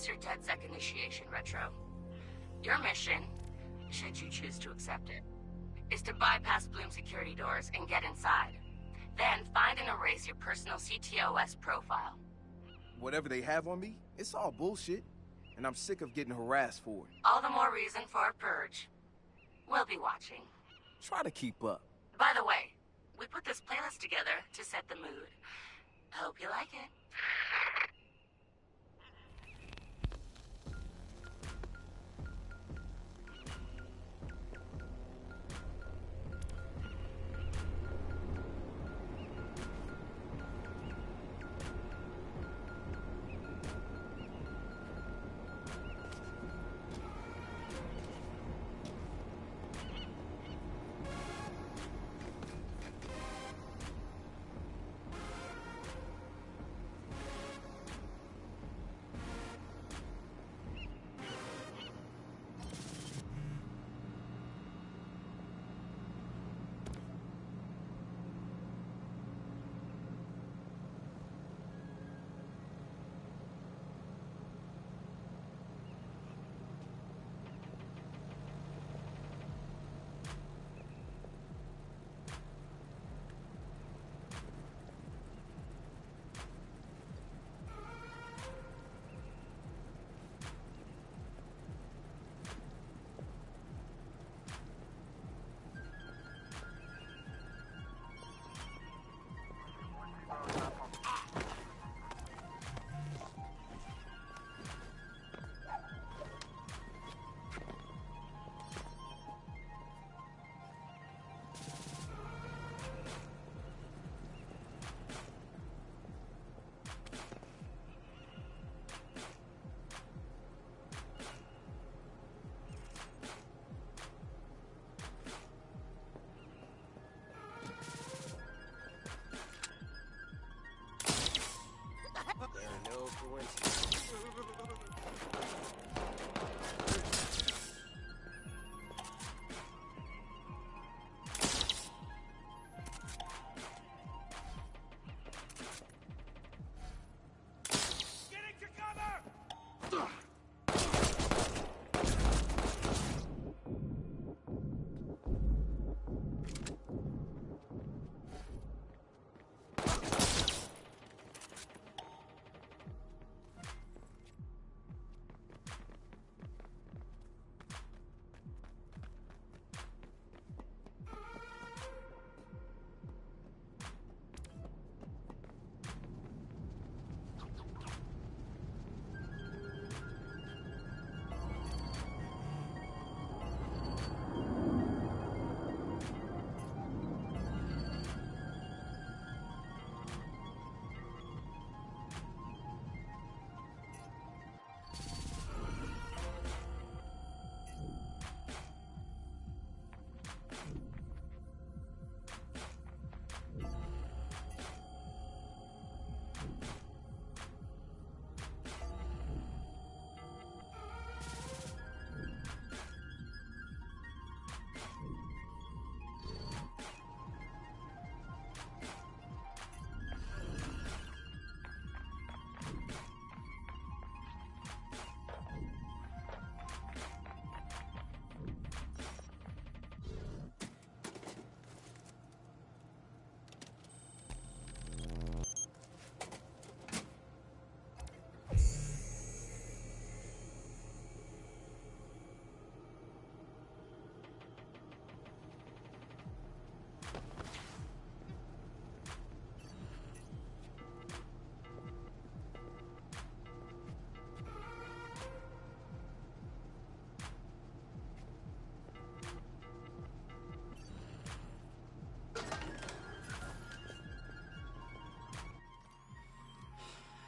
pass your DedSec initiation, Retro. Your mission, should you choose to accept it, is to bypass Bloom security doors and get inside. Then find and erase your personal CTOS profile. Whatever they have on me, it's all bullshit. And I'm sick of getting harassed for it. All the more reason for a purge. We'll be watching. Try to keep up. By the way, we put this playlist together to set the mood. Hope you like it.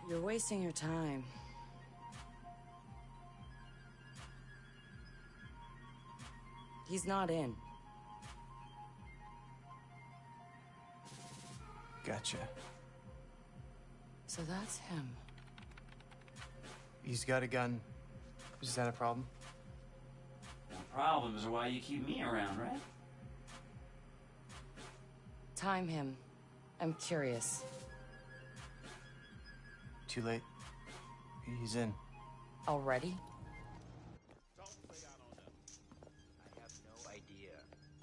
You're wasting your time. He's not in. Gotcha. So that's him. He's got a gun. Is that a problem? Well, problems are why you keep me around, right? Time him. I'm curious. Too late. He's in. Already? Don't say I don't know. I have no idea.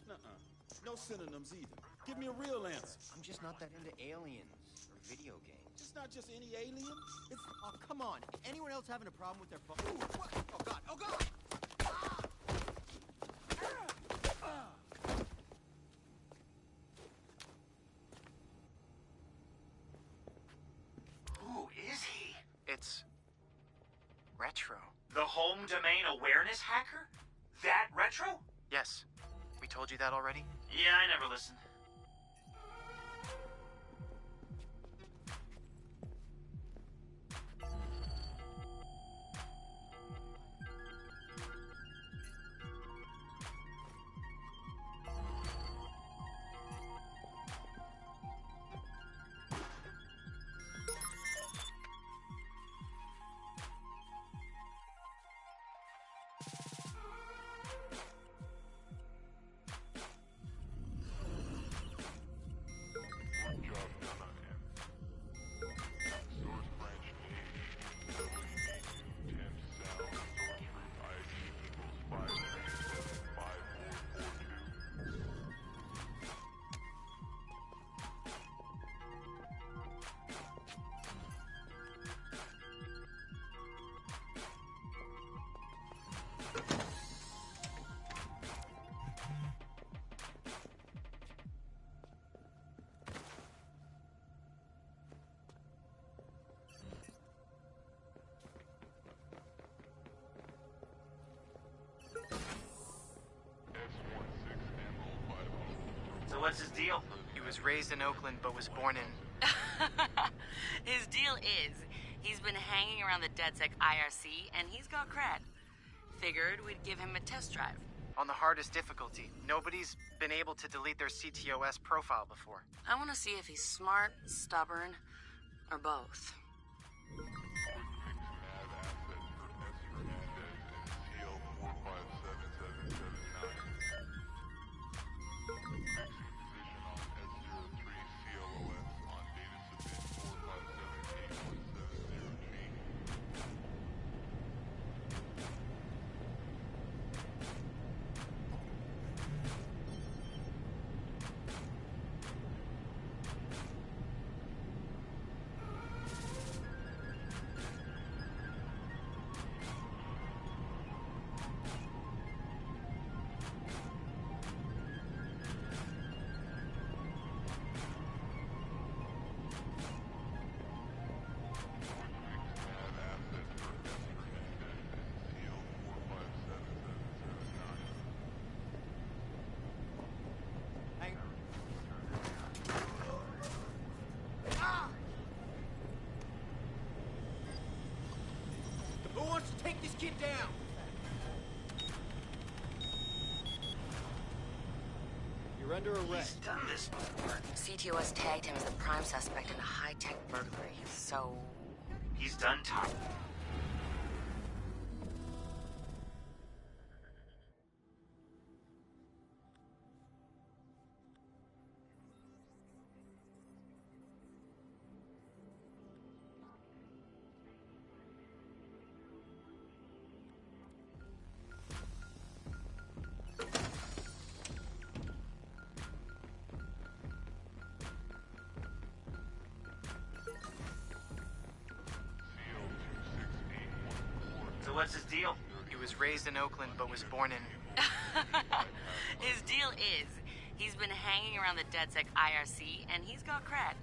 Nuh-uh. No synonyms either. Give me a real answer. I'm just not that into aliens or video games. It's not just any alien. It's Oh, come on. Anyone else having a problem with their phone? Ooh, what? Oh, God. Oh, God! Who is he? It's Retro. The home domain awareness hacker? That Retro? Yes. We told you that already? Yeah, I never listened. So what's his deal? He was raised in Oakland, but was born in... His deal is, he's been hanging around the DedSec IRC, and he's got cred. Figured we'd give him a test drive. on the hardest difficulty. Nobody's been able to delete their CTOS profile before. I want to see if he's smart, stubborn, or both. Who wants to take this kid down? You're under arrest. He's done this before. CTOS tagged him as the prime suspect in a high-tech burglary, so... He's done time. So what's his deal? He was raised in Oakland, but was born in... His deal is, he's been hanging around the DedSec IRC, and he's got cred.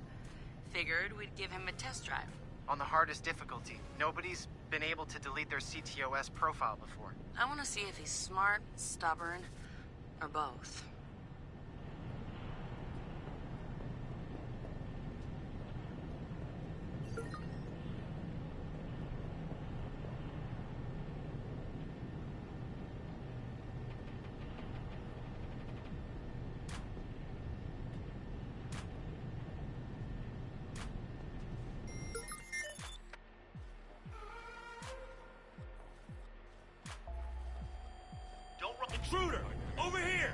Figured we'd give him a test drive. on the hardest difficulty. Nobody's been able to delete their CTOS profile before. I want to see if he's smart, stubborn, or both. Intruder! Over here!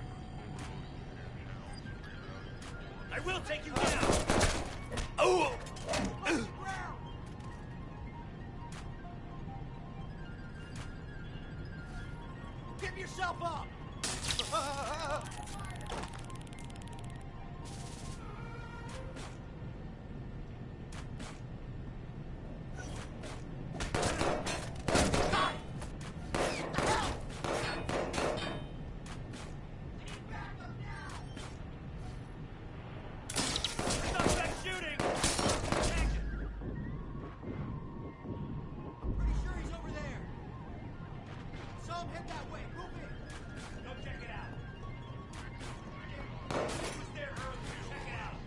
I will take you down! Oh! Zip yourself up! Suspect shooting! Action! I'm pretty sure he's over there. Saw him head that way. Move in. Go check it out. He was there earlier. Check it out.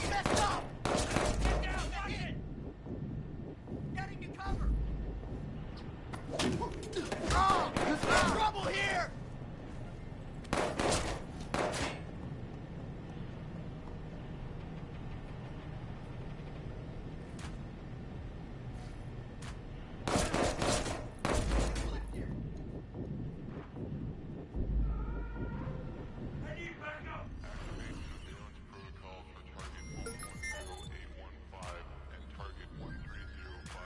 Messed up! Get down, watch it! Getting to cover! Oh! There's trouble here! I need backup! Protocol for target 110A15 and target 130524.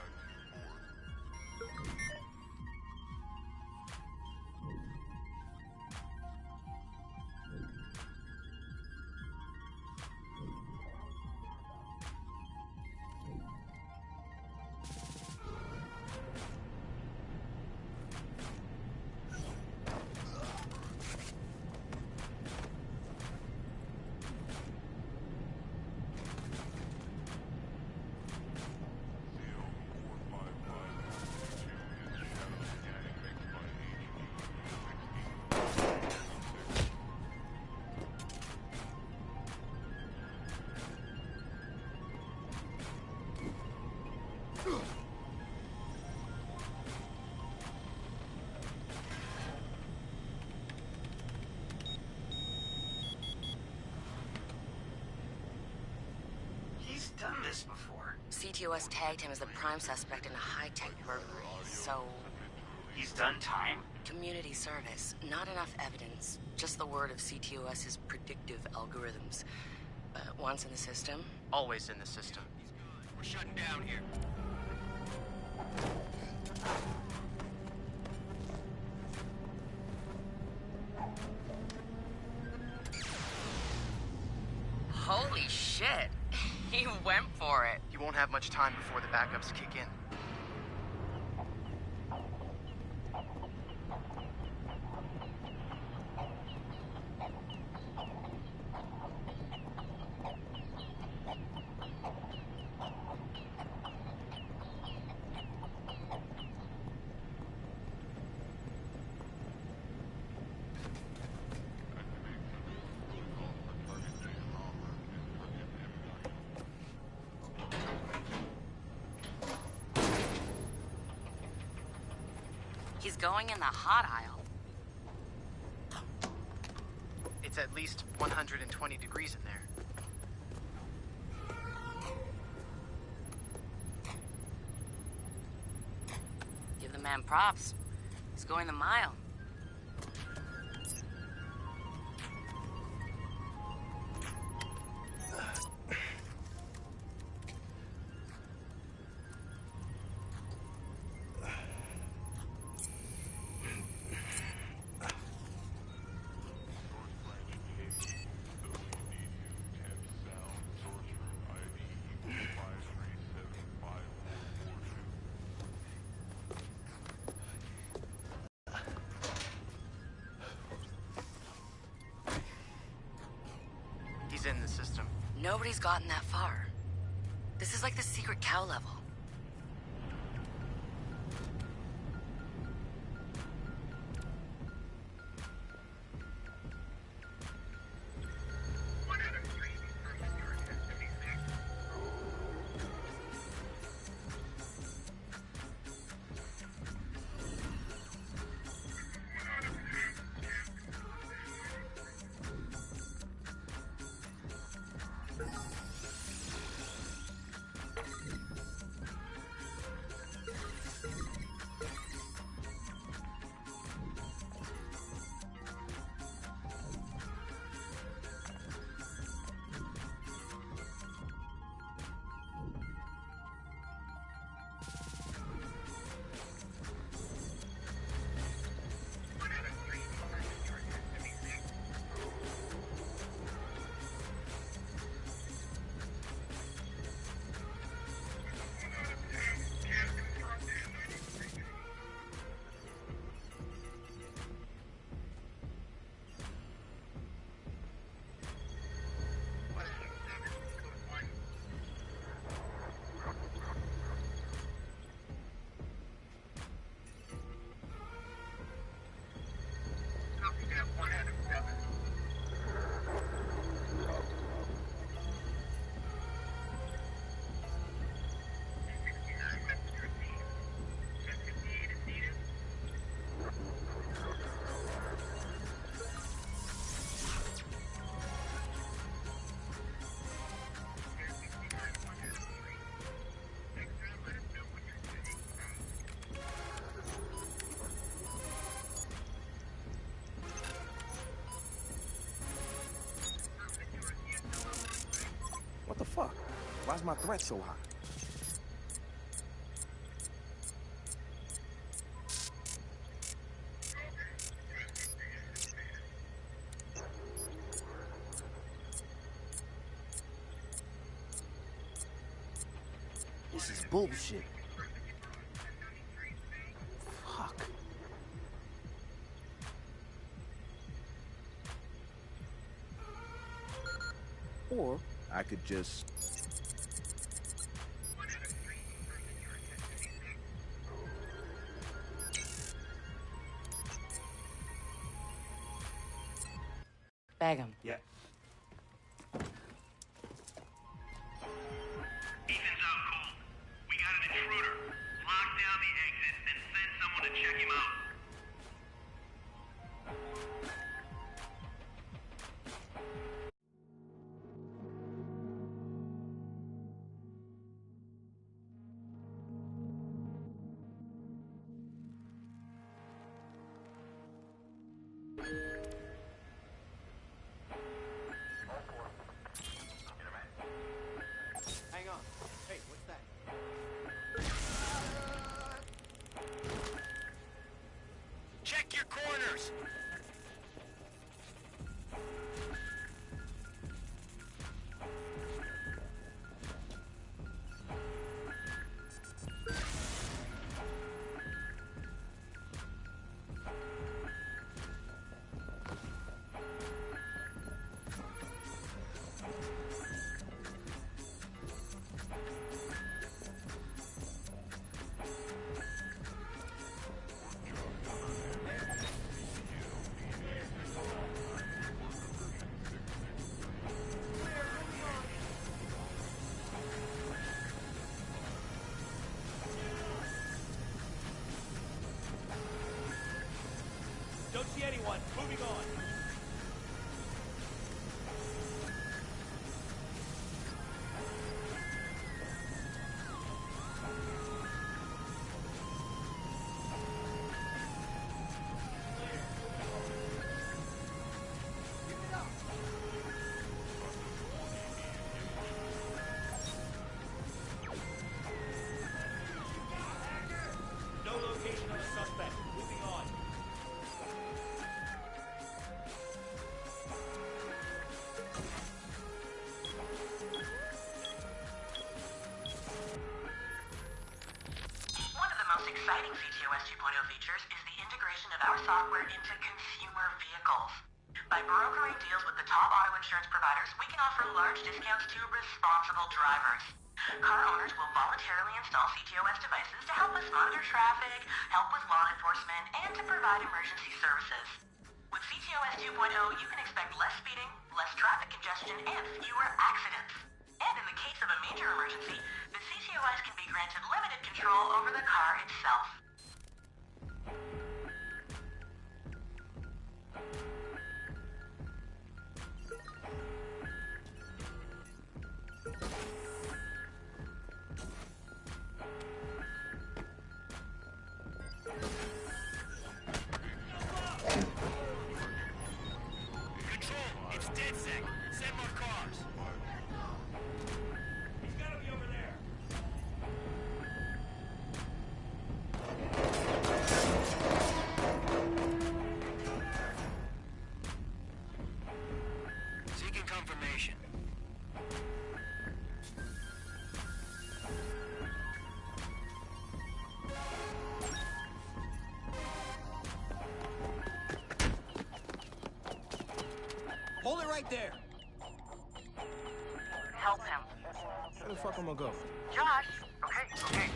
He's done this before. CTOS tagged him as the prime suspect in a high-tech burglary, so... He's done time? Community service. Not enough evidence. Just the word of CTOS's predictive algorithms. Once in the system, Always in the system. We're shutting down here. holy shit. He went for it. You won't have much time before the backups kick in. He's going in the hot aisle. It's at least 120 degrees in there. Give the man props. He's going the mile. He's in the system. Nobody's gotten that far. This is like the secret cow level. is my threat so high? This is bullshit. Fuck. Or I could just... Bag him. Yeah. Ethan's out cold. We got an intruder. Lock down the exit and send someone to check him out. Hang on. Hey, what's that? Check your corners. Don't see anyone. Moving on. No location of a suspect. Moving on. One of the most exciting CTOS 2.0 features is the integration of our software into consumer vehicles. By brokering deals with the top auto insurance providers, we can offer large discounts to responsible drivers. Car owners will voluntarily install CTOS devices to help us monitor traffic, help with law enforcement, and to provide emergency services. With CTOS 2.0, you can expect less speeding, less traffic congestion, and fewer accidents. And in the case of a major emergency, the CTOS can be granted limited control over the car itself. Control, it's DedSec. Send more cars. He's gotta be over there. Seeking confirmation. Hold it right there. Help him. Where the fuck am I go? Josh! Okay.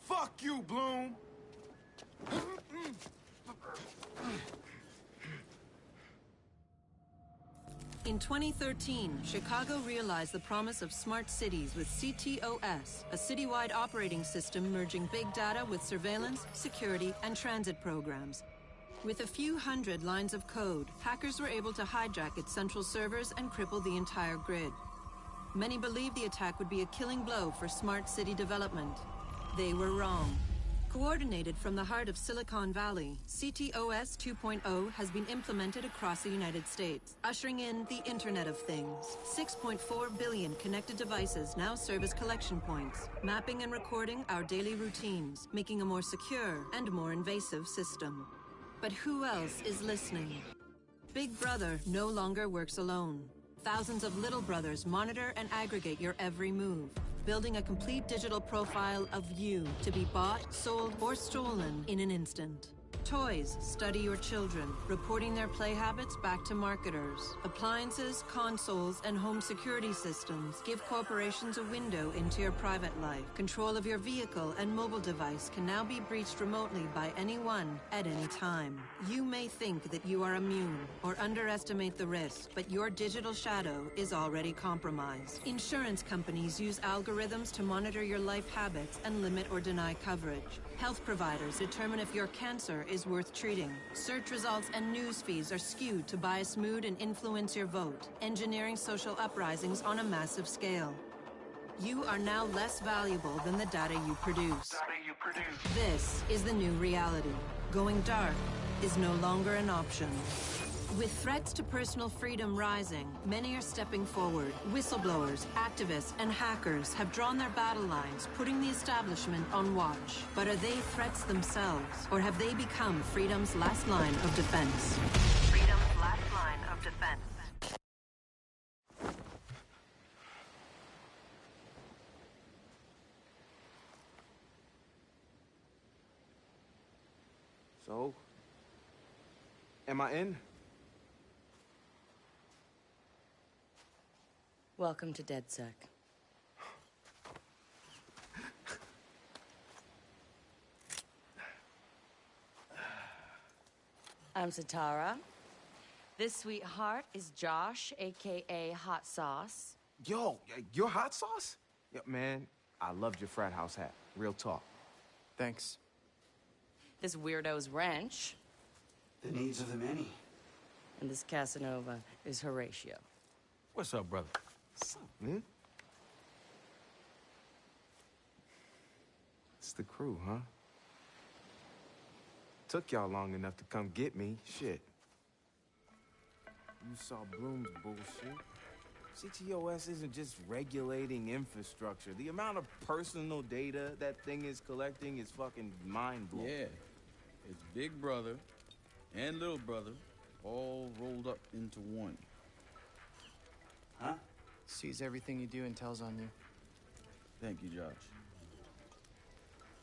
Fuck you, Bloom! In 2013, Chicago realized the promise of smart cities with CTOS, a citywide operating system merging big data with surveillance, security, and transit programs. With a few hundred lines of code, hackers were able to hijack its central servers and cripple the entire grid. Many believed the attack would be a killing blow for smart city development. They were wrong. Coordinated from the heart of Silicon Valley, CTOS 2.0 has been implemented across the United States, ushering in the Internet of Things. 6.4 billion connected devices now serve as collection points, mapping and recording our daily routines, making a more secure and more invasive system. But who else is listening? Big Brother no longer works alone. Thousands of little brothers monitor and aggregate your every move, building a complete digital profile of you to be bought, sold, or stolen in an instant. Toys study your children, reporting their play habits back to marketers. Appliances, consoles, and home security systems give corporations a window into your private life. Control of your vehicle and mobile device can now be breached remotely by anyone at any time. You may think that you are immune or underestimate the risk, but your digital shadow is already compromised. Insurance companies use algorithms to monitor your life habits and limit or deny coverage. Health providers determine if your cancer is worth treating. Search results and news feeds are skewed to bias mood and influence your vote, engineering social uprisings on a massive scale. You are now less valuable than the data you produce. This is the new reality. Going dark is no longer an option. With threats to personal freedom rising, many are stepping forward. Whistleblowers, activists, and hackers have drawn their battle lines, putting the establishment on watch. But are they threats themselves, or have they become freedom's last line of defense? Freedom's last line of defense. So, am I in? Welcome to DedSec. I'm Satara. This sweetheart is Josh, aka Hot Sauce. Yo, you're Hot Sauce? Yeah, man, I loved your frat house hat. Real talk. Thanks. This weirdo's Wrench. The needs of the many. And this Casanova is Horatio. What's up, brother? What's up, man? It's the crew, huh? Took y'all long enough to come get me. Shit. You saw Bloom's bullshit. CTOS isn't just regulating infrastructure. The amount of personal data that thing is collecting is fucking mind-blowing. Yeah. It's Big Brother and Little Brother all rolled up into one. Huh? Sees everything you do and tells on you. Thank you, Josh.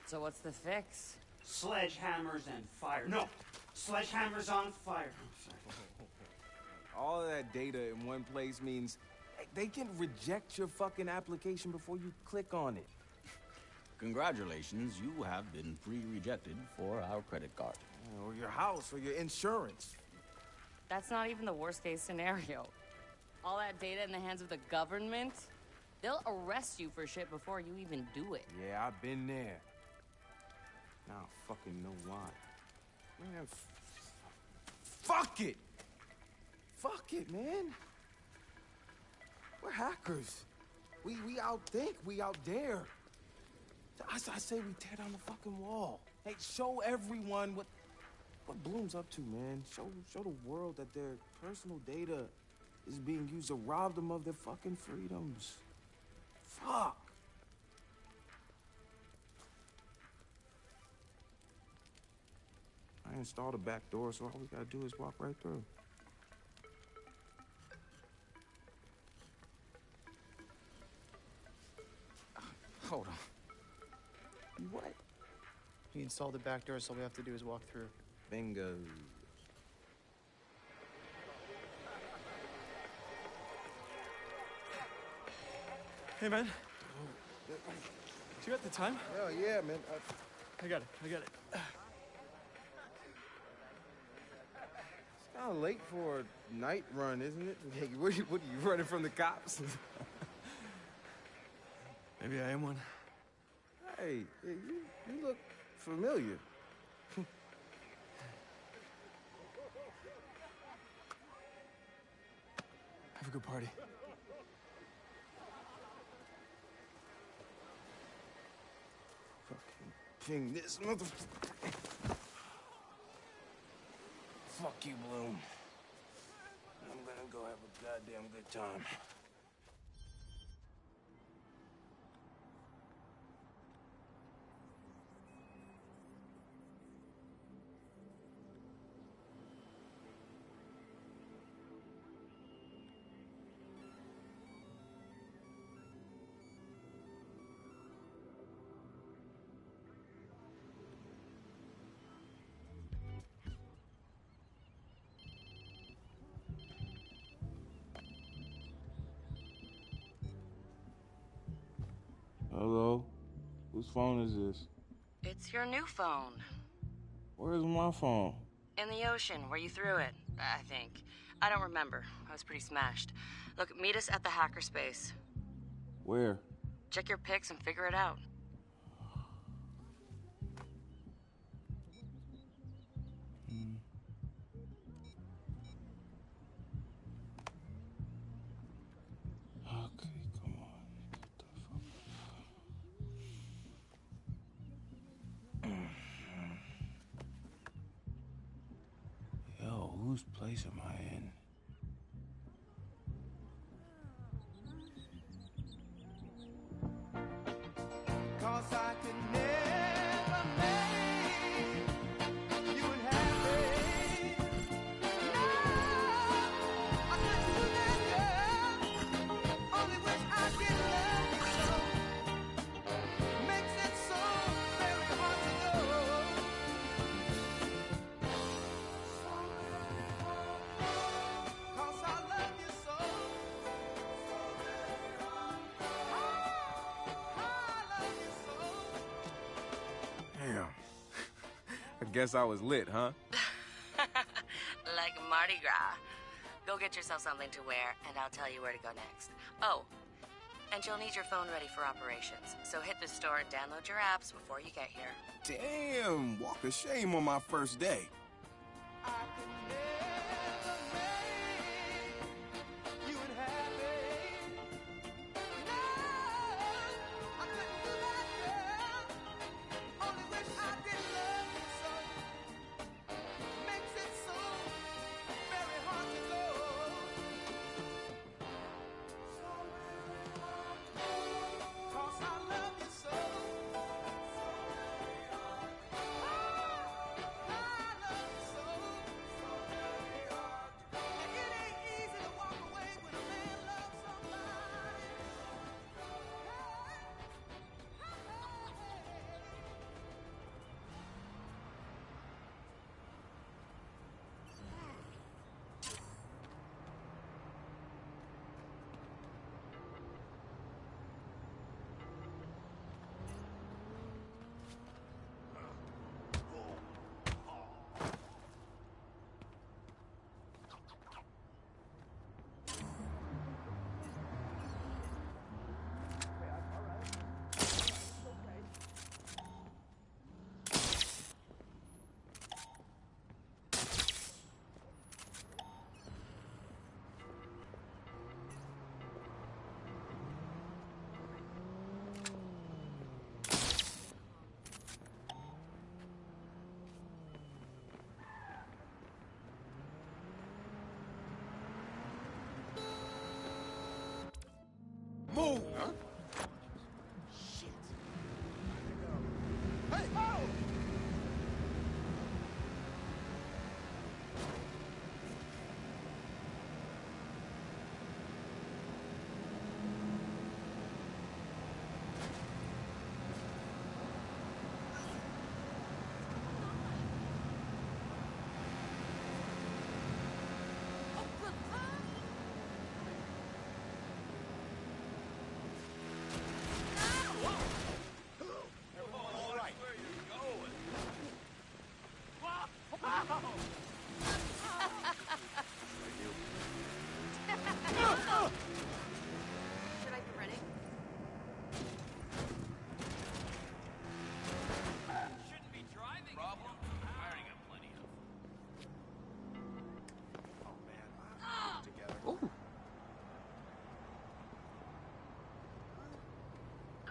So what's the fix? Sledgehammers and fire. No! Sledgehammers on fire. All of that data in one place means they can reject your fucking application before you click on it. Congratulations, you have been pre-rejected for our credit card. Or your house, or your insurance. That's not even the worst case scenario. All that data in the hands of the government, they'll arrest you for shit before you even do it. Yeah, I've been there. Now I fucking know why. Man, fuck it! Fuck it, man. We're hackers. We outthink, we out dare. I say we tear down the fucking wall. Hey, show everyone what Bloom's up to, man. Show the world that their personal data is being used to rob them of their fucking freedoms. Fuck. I installed a back door, so all we gotta do is walk right through. Hold on. You what? He installed the back door, so all we have to do is walk through. Bingo. Hey, man. Do you got the time? Oh, yeah, man. I got it. It's kind of late for a night run, isn't it? Hey, what are you running from the cops? Maybe I am one. Hey, you look familiar. Have a good party. Fucking ping this motherfucker. Fuck you, Bloom. I'm gonna go have a goddamn good time. Hello? Whose phone is this? It's your new phone. Where's my phone? In the ocean, where you threw it, I think. I don't remember. I was pretty smashed. Look, meet us at the hackerspace. Where? Check your pics and figure it out. Okay, come on. Get the fuck. Yo, whose place am I in? Cause I could never make you unhappy. No, I couldn't do that, girl. Only wish I could love you so. Makes it so very hard to know. Cause I love you so. Damn. I guess I was lit, huh? Like Mardi Gras. Go get yourself something to wear, and I'll tell you where to go next. Oh, and you'll need your phone ready for operations. So hit the store and download your apps before you get here. Damn, walk of shame on my first day. Move! Huh? Shit. Hey, oh! Should I be ready? Shouldn't be driving. Problem? I already got plenty of. Oh man, I have to get together. Ooh.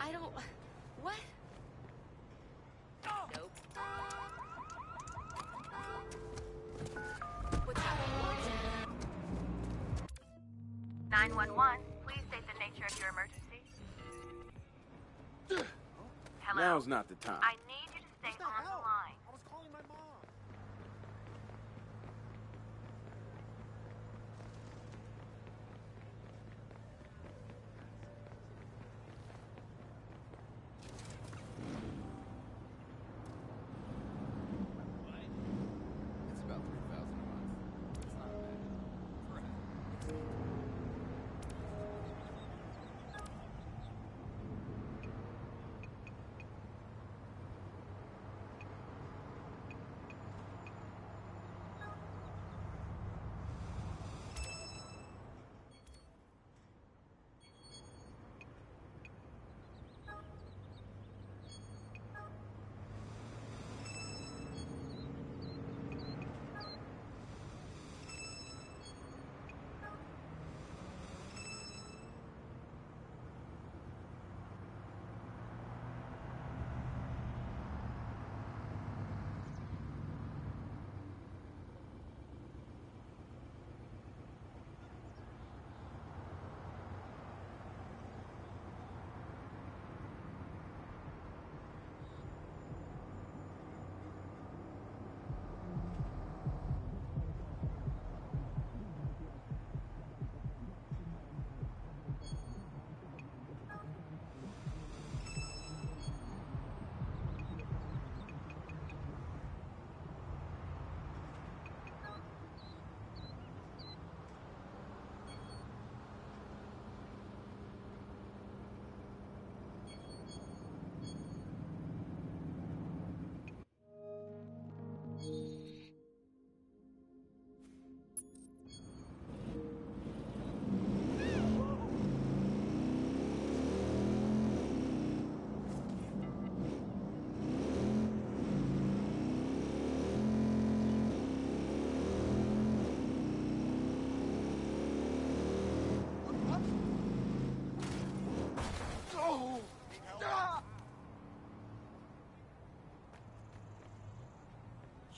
I don't. What? 911, please state the nature of your emergency. Hello? Now's not the time. I need you to stay on the line. I was calling my mom. It's about 3,000 a month. It's not bad. For a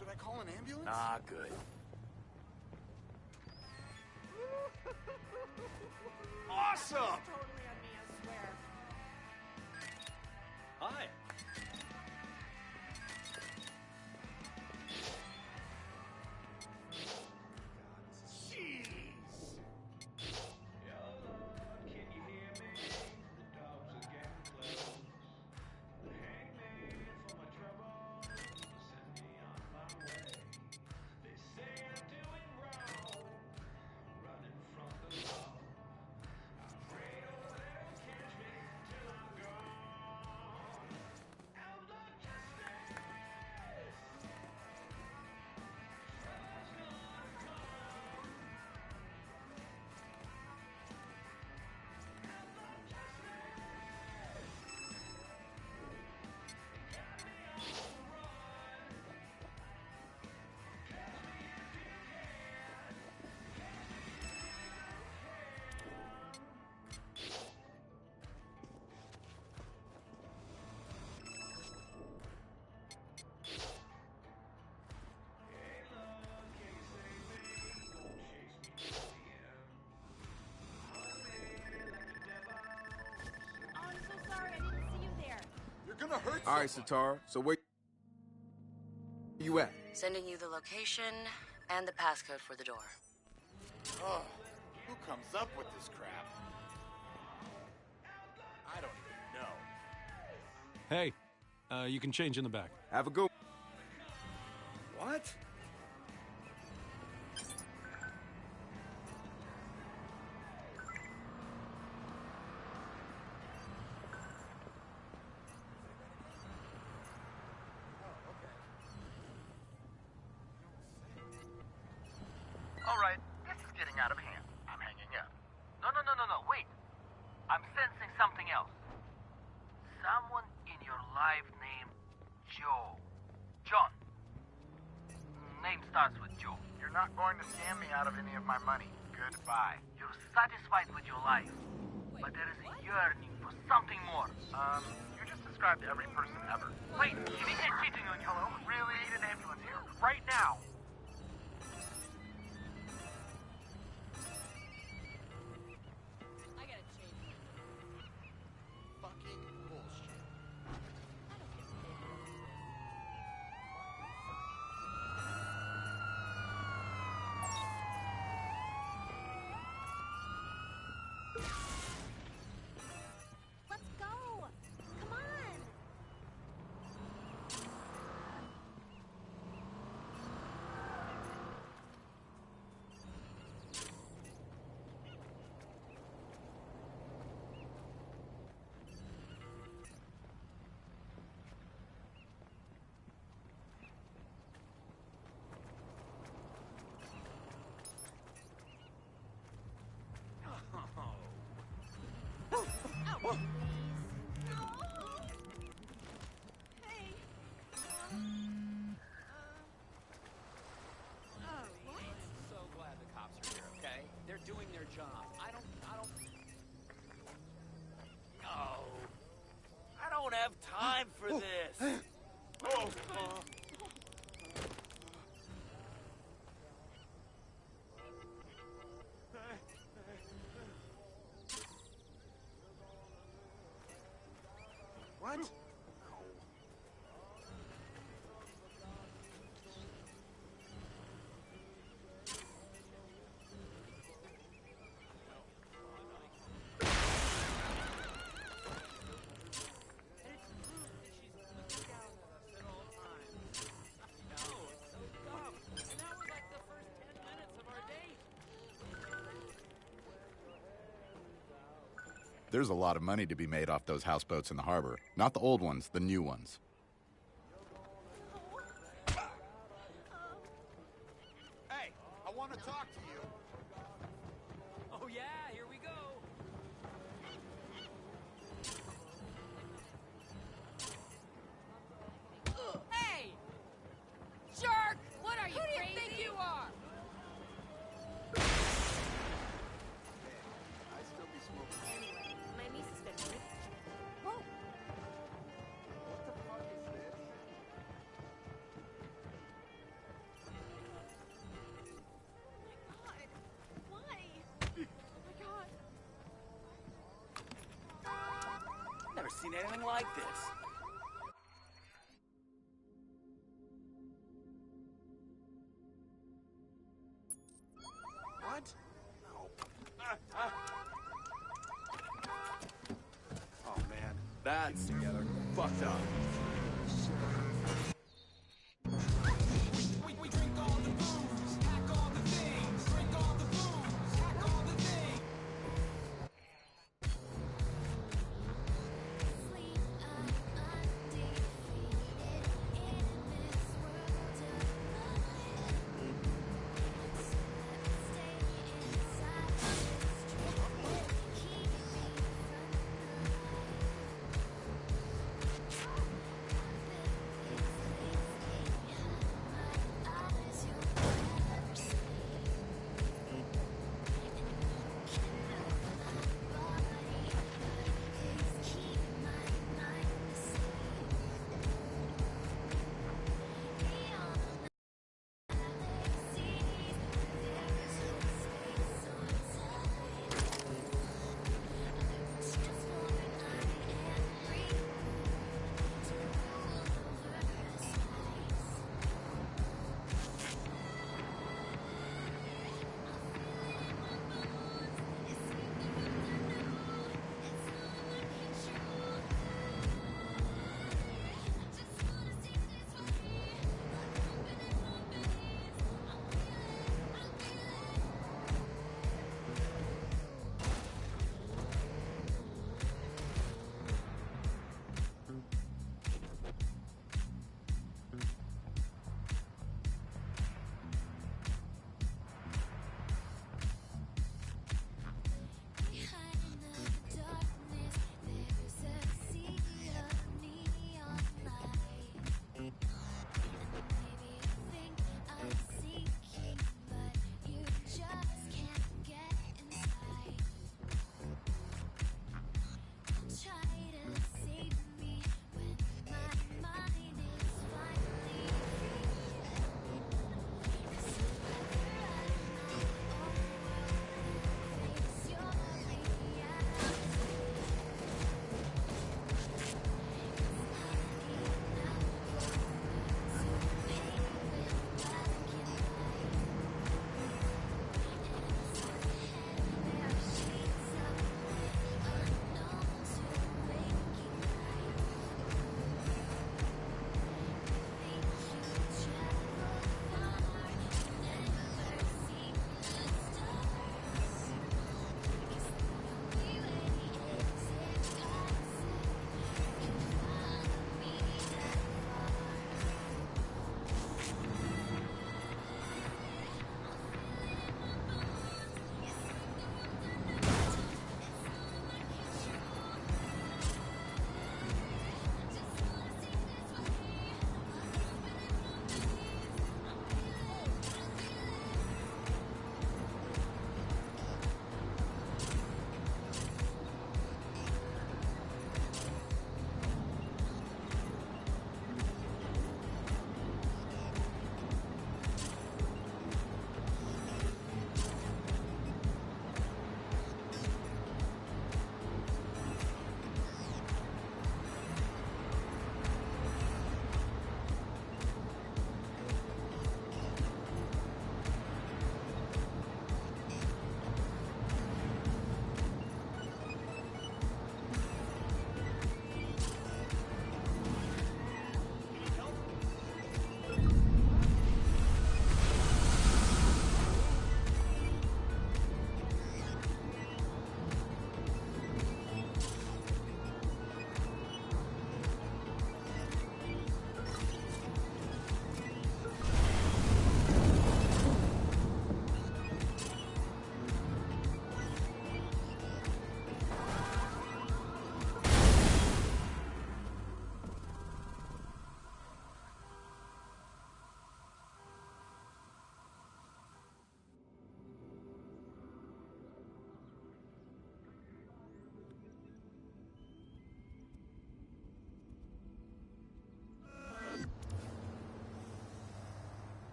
Should I call an ambulance? Ah, good. Awesome! Totally on me, I swear. Hi. Gonna hurt. All right, Satara. So where you at? Sending you the location and the passcode for the door. Oh, who comes up with this crap? I don't even know. Hey, you can change in the back. Have a good. What? Alright, this is getting out of hand. I'm hanging up. No, wait. I'm sensing something else. Someone in your life named Joe. John. Name starts with Joe. You're not going to scam me out of any of my money. Goodbye. You're satisfied with your life, but there is a yearning for something more. You just described every person ever. Wait, he ain't cheating on you. Hello? Really? Need an ambulance here. Right now. What? There's a lot of money to be made off those houseboats in the harbor. Not the old ones, the new ones. Hey, I want to talk to you. Oh yeah, here we go. Hey! Shark! What are you, crazy? Who do you think you are? I still be smoking. Anyway, my niece has been Whoa! What the fuck is this? God, why? Oh my God. Never seen anything like this. What? Oh man, that's together. Fucked up. We drink all the booze, hack all the things, drink all the booze, hack all the things.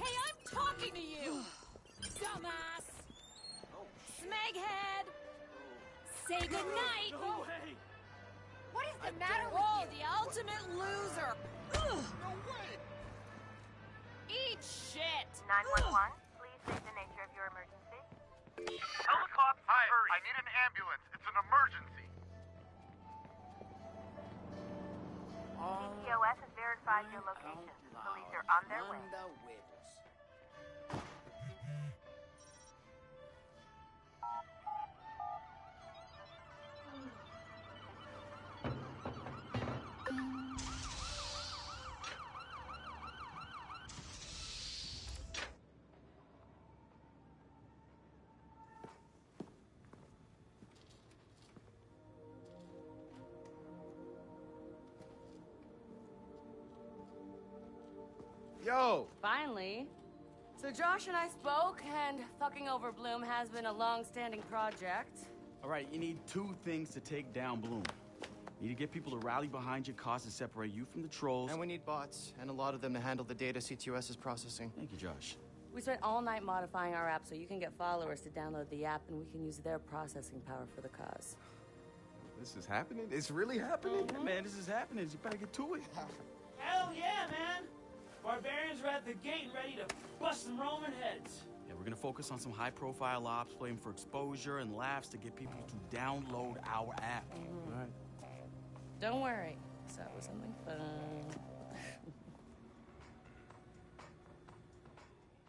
Hey, I'm talking to you! Dumbass! Smeghead! Say goodnight! No way! What is the matter with you? The ultimate loser! No way! Eat shit! 911, please state the nature of your emergency. Tell the cops to hurry. I need an ambulance. It's an emergency. CTOS has verified your location. Police are on their way. Yo! Finally. So Josh and I spoke, and fucking over Bloom has been a long-standing project. All right, you need two things to take down Bloom. You need to get people to rally behind your cause and separate you from the trolls. And we need bots, and a lot of them to handle the data CTOS is processing. Thank you, Josh. We spent all night modifying our app so you can get followers to download the app, and we can use their processing power for the cause. This is happening? It's really happening? Yeah, man, this is happening. You better get to it. Hell yeah, man! Barbarians are at the gate and ready to bust some Roman heads. Yeah, we're gonna focus on some high-profile ops, playing for exposure and laughs to get people to download our app. All right. Don't worry. So it was something fun.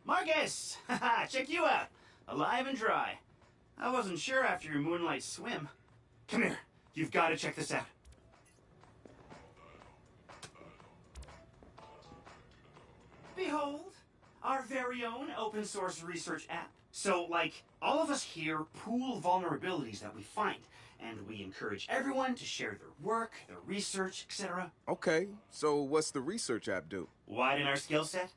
Marcus! Haha, check you out. Alive and dry. I wasn't sure after your moonlight swim. Come here. You've got to check this out. Behold, our very own open source research app. So, like, all of us here pool vulnerabilities that we find, and we encourage everyone to share their work, their research, etc. Okay, so what's the research app do? Widen our skill set?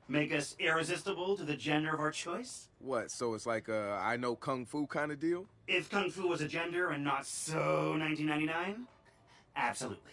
Make us irresistible to the gender of our choice? What, so it's like a I know Kung Fu kind of deal? If Kung Fu was a gender and not so 1999? Absolutely.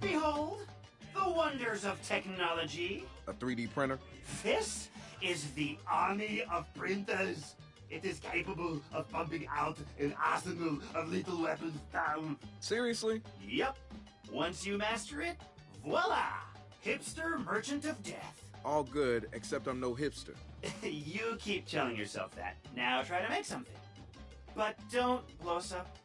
Behold, the wonders of technology. A 3D printer? This is the army of printers. It is capable of pumping out an arsenal of lethal weapons down. Seriously? Yep. Once you master it, voila! Hipster Merchant of Death. All good, except I'm no hipster. You keep telling yourself that. Now try to make something. But don't blow us up.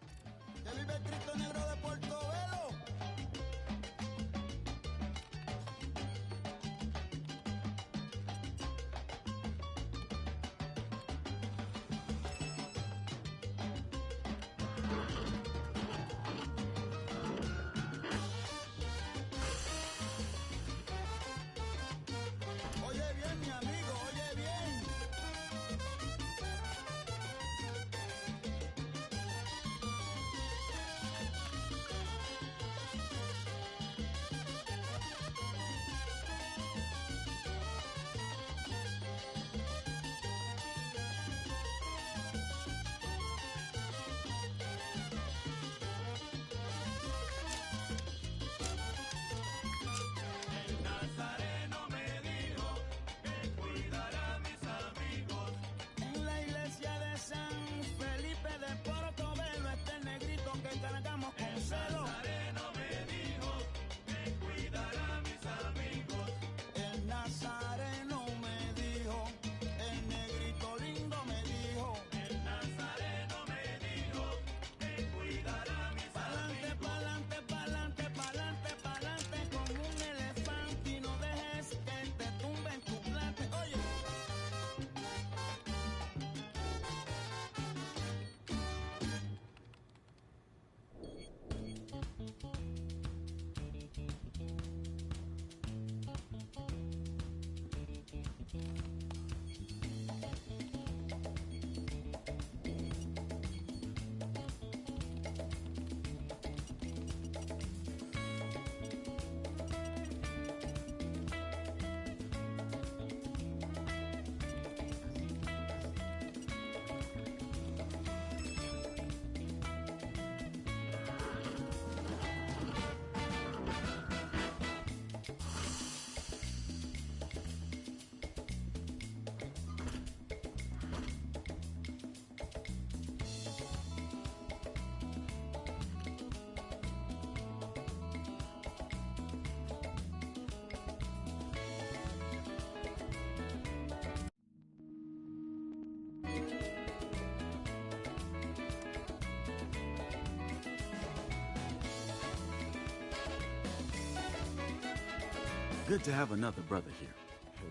Good to have another brother here.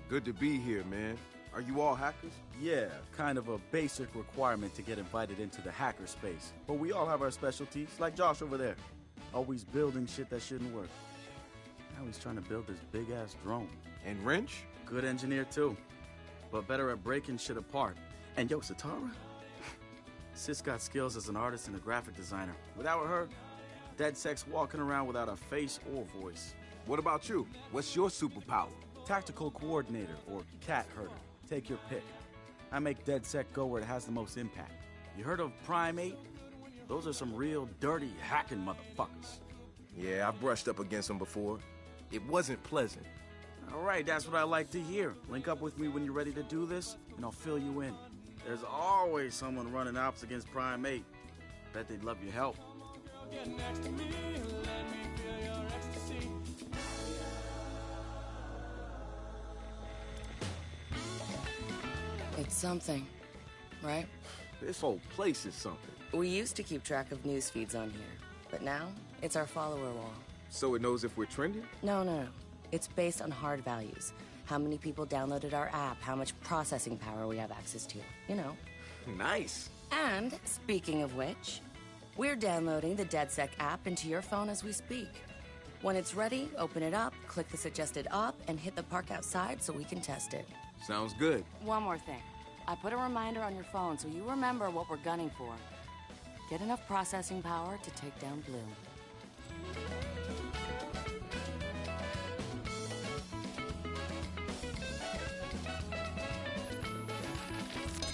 Good to be here, man. Are you all hackers? Yeah, kind of a basic requirement to get invited into the hacker space. But we all have our specialties, like Josh over there. Always building shit that shouldn't work. Now he's trying to build this big-ass drone. And Wrench? Good engineer, too. But better at breaking shit apart. And yo, Satara? Sis got skills as an artist and a graphic designer. Without her, DedSec's walking around without a face or voice. What about you? What's your superpower? Tactical coordinator, or cat herder. Take your pick. I make DedSec go where it has the most impact. You heard of Prime 8? Those are some real dirty hacking motherfuckers. Yeah, I've brushed up against them before. It wasn't pleasant. All right, that's what I like to hear. Link up with me when you're ready to do this, and I'll fill you in. There's always someone running ops against Prime 8. Bet they'd love your help. Get next to me, let me feel your ecstasy. It's something, right? This whole place is something. We used to keep track of news feeds on here, but now it's our follower wall. So it knows if we're trending? No. It's based on hard values. How many people downloaded our app, how much processing power we have access to, you know. Nice. And, speaking of which, we're downloading the DedSec app into your phone as we speak. When it's ready, open it up, click the suggested op, and hit the park outside so we can test it. Sounds good. One more thing. I put a reminder on your phone so you remember what we're gunning for. Get enough processing power to take down Bloom.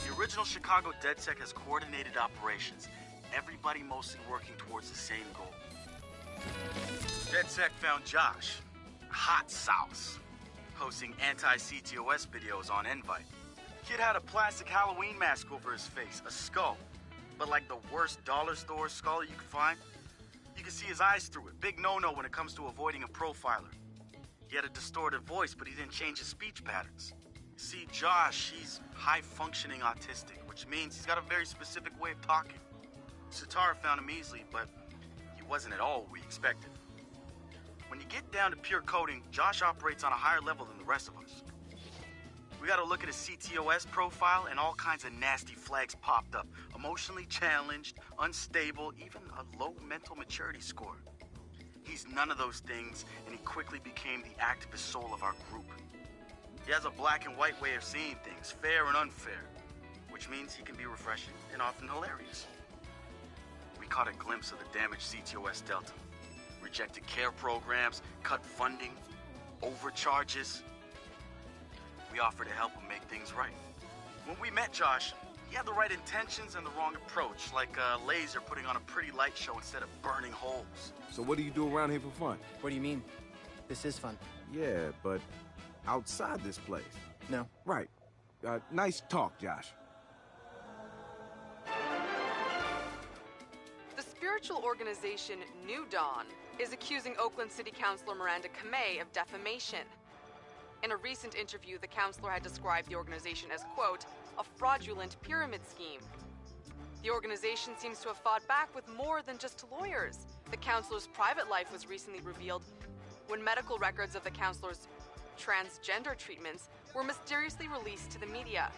The original Chicago DedSec has coordinated operations. Everybody mostly working towards the same goal. DedSec found Josh, hot sauce, posting anti-CTOS videos on Invite. Kid had a plastic Halloween mask over his face, a skull, but like the worst dollar store skull you could find. You can see his eyes through it. Big no-no when it comes to avoiding a profiler. He had a distorted voice, but he didn't change his speech patterns. See, Josh, he's high-functioning autistic, which means he's got a very specific way of talking. Satara found him easily, but he wasn't at all what we expected. When you get down to pure coding, Josh operates on a higher level than the rest of us. We got to look at his CTOS profile, and all kinds of nasty flags popped up. Emotionally challenged, unstable, even a low mental maturity score. He's none of those things, and he quickly became the activist soul of our group. He has a black and white way of seeing things, fair and unfair, which means he can be refreshing and often hilarious. We caught a glimpse of the damaged CTOS Delta. Rejected care programs, cut funding, overcharges. We offered to help him make things right. When we met Josh, he had the right intentions and the wrong approach, like a laser putting on a pretty light show instead of burning holes. So what do you do around here for fun? What do you mean? This is fun. Yeah, but outside this place. No. Right. Nice talk, Josh. The spiritual organization New Dawn is accusing Oakland City Councilor Miranda Kamei of defamation. In a recent interview, the councilor had described the organization as, quote, a fraudulent pyramid scheme. The organization seems to have fought back with more than just lawyers. The councilor's private life was recently revealed when medical records of the councilor's transgender treatments were mysteriously released to the media.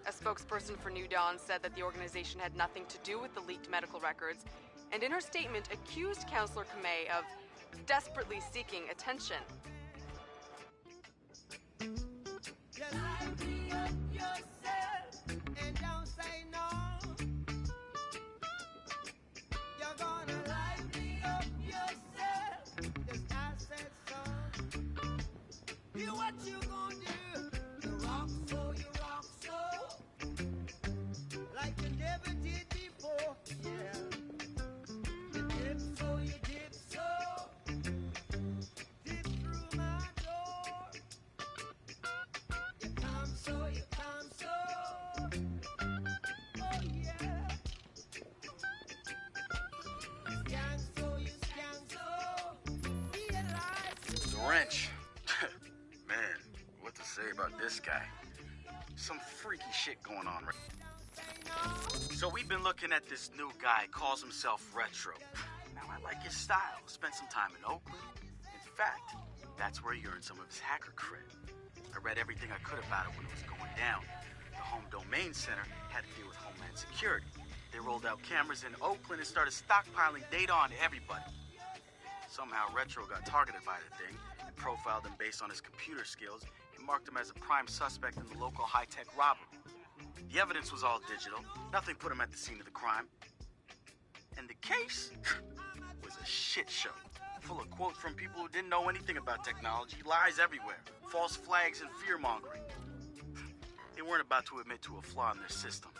A spokesperson for New Dawn said that the organization had nothing to do with the leaked medical records, and in her statement accused Councilor Kamei of desperately seeking attention. What you gonna do? You rock so, like you never did before, yeah. You dip so, dip through my door. You come so, oh yeah. You scan so, realize. The wrench. Man, what to say about this guy? Some freaky shit going on right. So we've been looking at this new guy, calls himself Retro. Now I like his style. Spent some time in Oakland. In fact, that's where he earned some of his hacker cred. I read everything I could about it when it was going down. The Home Domain Center had to deal with Homeland Security. They rolled out cameras in Oakland and started stockpiling data on everybody. Somehow Retro got targeted by the thing, profiled him based on his computer skills, and marked him as a prime suspect in the local high-tech robbery. The evidence was all digital. Nothing put him at the scene of the crime. And the case was a shit show, full of quotes from people who didn't know anything about technology, lies everywhere, false flags, and fear-mongering. They weren't about to admit to a flaw in their system.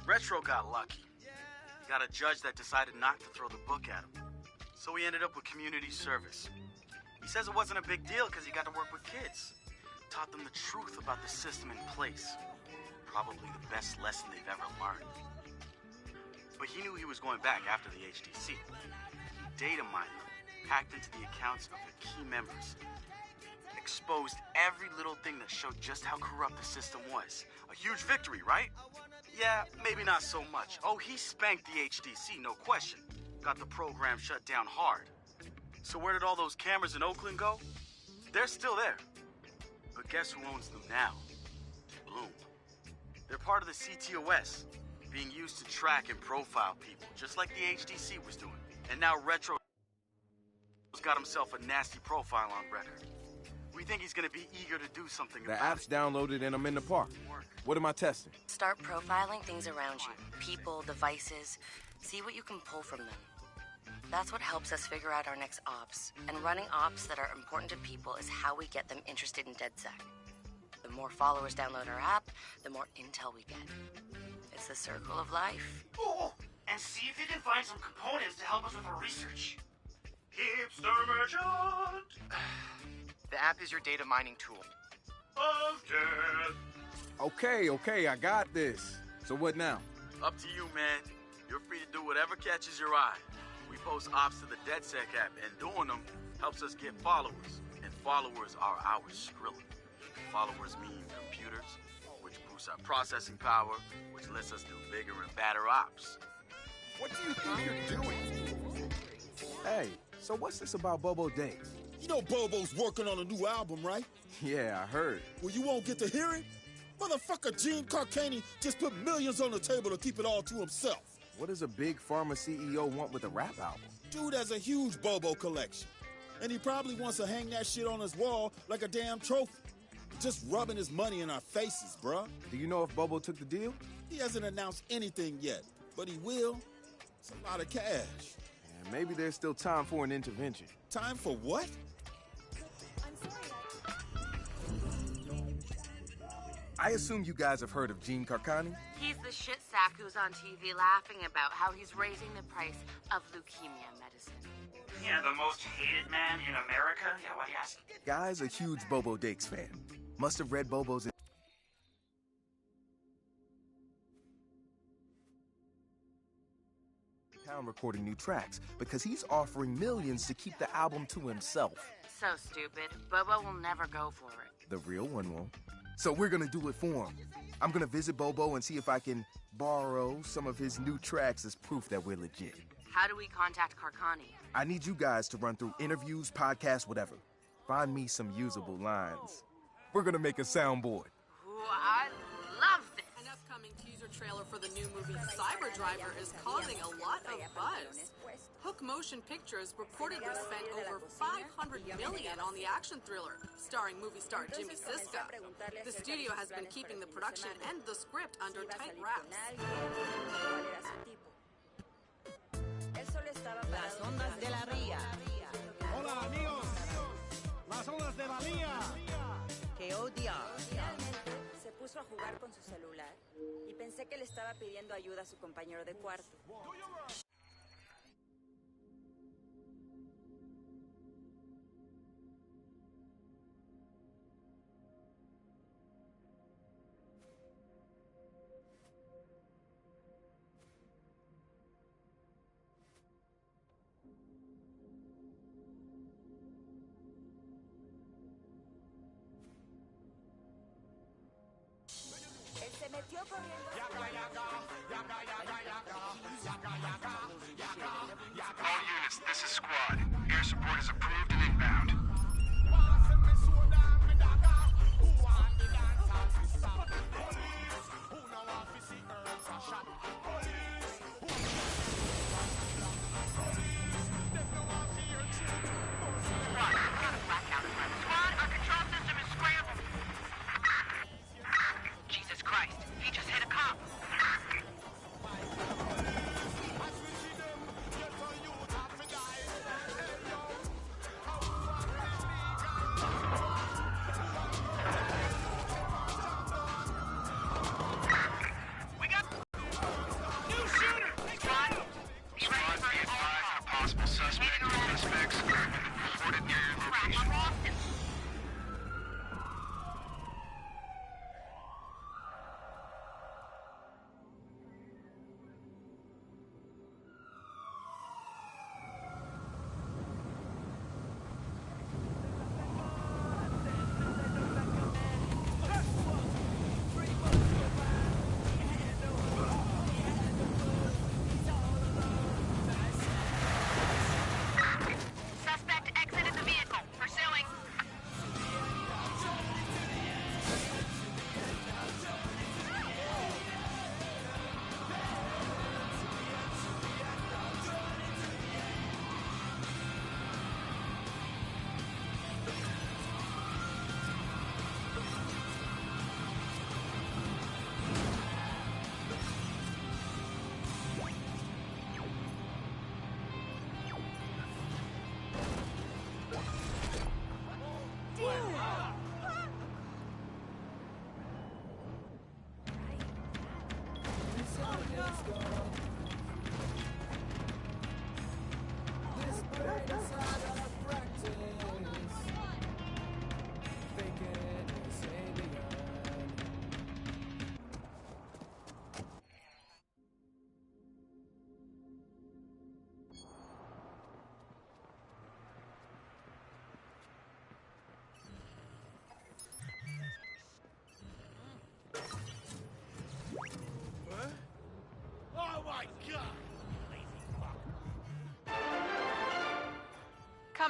Retro got lucky. He got a judge that decided not to throw the book at him. So he ended up with community service. He says it wasn't a big deal because he got to work with kids. Taught them the truth about the system in place. Probably the best lesson they've ever learned. But he knew he was going back after the HDC. He data mined them, hacked into the accounts of the key members, exposed every little thing that showed just how corrupt the system was. A huge victory, right? Yeah, maybe not so much. Oh, he spanked the HDC, no question. Got the program shut down hard. So where did all those cameras in Oakland go? They're still there. But guess who owns them now? Bloom. They're part of the CTOS, being used to track and profile people, just like the HDC was doing. And now Retro's got himself a nasty profile on record. We think he's gonna be eager to do something about it. The app's downloaded and I'm in the park. What am I testing? Start profiling things around you. People, devices. See what you can pull from them. That's what helps us figure out our next ops. And running ops that are important to people is how we get them interested in DedSec. The more followers download our app, the more intel we get. It's the circle of life. Oh, and see if you can find some components to help us with our research. Hipster merchant! The app is your data mining tool. Of death. Okay, I got this. So what now? Up to you, man. You're free to do whatever catches your eye. We post ops to the DedSec app, and doing them helps us get followers. And followers are our Skrilla. Followers mean computers, which boosts our processing power, which lets us do bigger and badder ops. What do you think you're doing? Hey, so what's this about Bobo Days? You know Bobo's working on a new album, right? Yeah, I heard. Well, you won't get to hear it? Motherfucker Gene Carcani just put millions on the table to keep it all to himself. What does a big pharma CEO want with a rap album? Dude has a huge Bobo collection. And he probably wants to hang that shit on his wall like a damn trophy. Just rubbing his money in our faces, bruh. Do you know if Bobo took the deal? He hasn't announced anything yet, but he will. It's a lot of cash. And maybe there's still time for an intervention. Time for what? I assume you guys have heard of Gene Carcani? He's the shit sack who's on TV laughing about how he's raising the price of leukemia medicine. Yeah, the most hated man in America? Yeah, why do you ask? Guy's a huge Bobo Dakes fan. Must have read Bobo's... town recording new tracks because he's offering millions to keep the album to himself. So stupid. Bobo will never go for it. The real one won't. So we're gonna do it for him. I'm gonna visit Bobo and see if I can borrow some of his new tracks as proof that we're legit. How do we contact Carcani? I need you guys to run through interviews, podcasts, whatever. Find me some usable lines. We're gonna make a soundboard. Ooh, I love this. An upcoming teaser trailer for the new movie Cyber Driver is causing a lot of buzz. Hook Motion Pictures reportedly spent over $500 million on the action thriller, starring movie star Jimmy Siska. The studio has been keeping the production and the script under tight wraps. Las ondas de la ría. Hola, amigos. Las ondas de la ría. Que odia. Finalmente, se puso a jugar con su celular y pensé que le estaba pidiendo ayuda a su compañero de cuarto. Él se metió corriendo. All units, this is squad. Air support is approved and inbound. Squad, our control system is scrambled. Jesus Christ, he just hit a cop.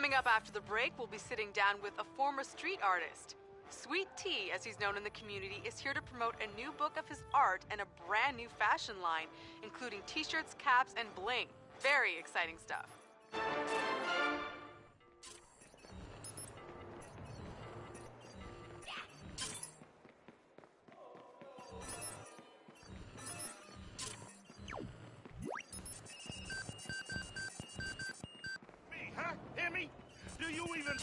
Coming up after the break, we'll be sitting down with a former street artist. Sweet Tea, as he's known in the community, is here to promote a new book of his art and a brand new fashion line, including t-shirts, caps, and bling. Very exciting stuff. Me, huh? Hear me? Do you even...